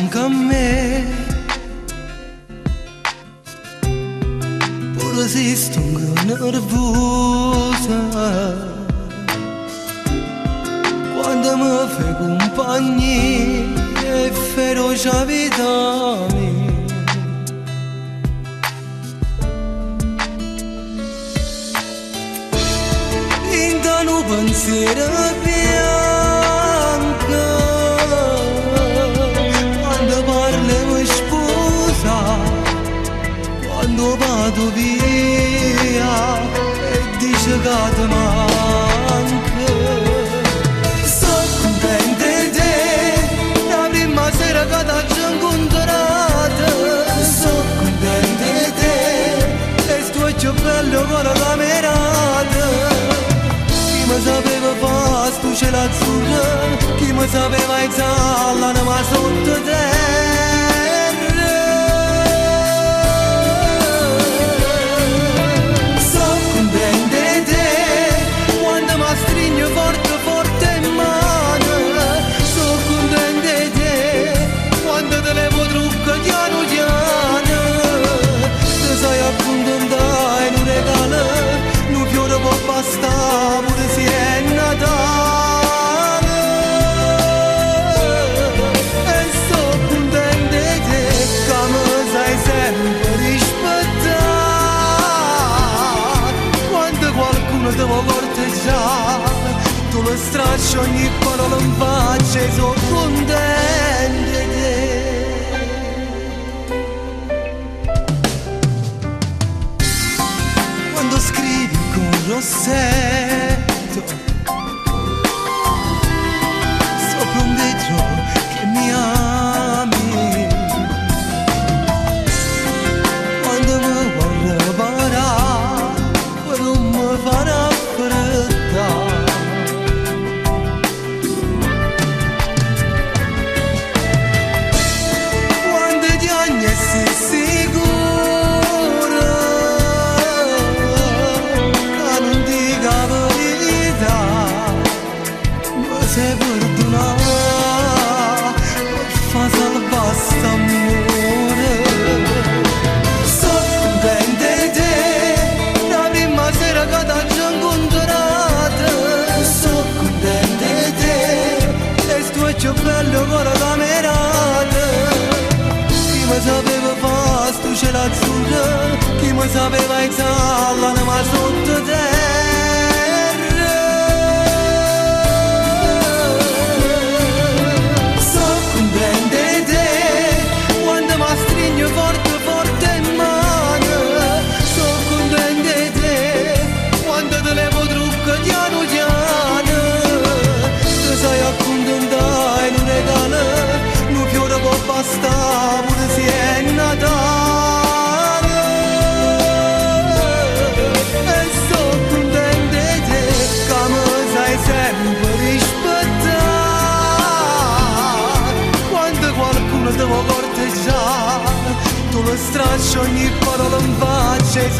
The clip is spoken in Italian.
anche a me. Pur esisto un nervosa quando mi fai compagnia e feroce vita mia. Un pensiero bianco quando parli mi sposa, quando vado via e dice che ti manca. Sono contenta di te, la prima sera che ti ho incontrato. Sono contenta di te, e sto più bello con la camerata. Chi mi sapeva fare stu cielo azzurro, chi mi sapeva alzare l'anima sotto terra. Sono contenta di te, quando mi stringi forte forte in mano. Sono contenta di te, quando te levo trucco piano piano. Ti sai accontentare in un regalo, un fiore può bastare pure se è Natale. E sono contenta di te, che mi sai sempre rispettare. Quando qualcuno ti vuole corteggiare, tu lo stracci ogni parola in faccia e sono contenta di te. Quando scrivi con rossetto sopra un vetro che mi ami, quando mi vuoi reparare quello mi farà fredda. Quando ti agnessi sicuro se perdonare per far salvare st'amore. Sono contenta di te, la prima sera che ti ho incontrato. Sono contenta di te, e sto più bello con la camerata. Chi mi sapeva fare stu cielo azzurro, chi mi sapeva alzare l'anima sotto terra. Forte forte in mano, sono contenta di te, quando te levo trucco piano piano. Ti sai accontentare in un regalo, un fiore può bastare pure se è Natale. E sono contenta di te, che mi sai sempre rispettare. Quando qualcuno ti vuole corteggiare, tu lo stracci ogni parola in faccia e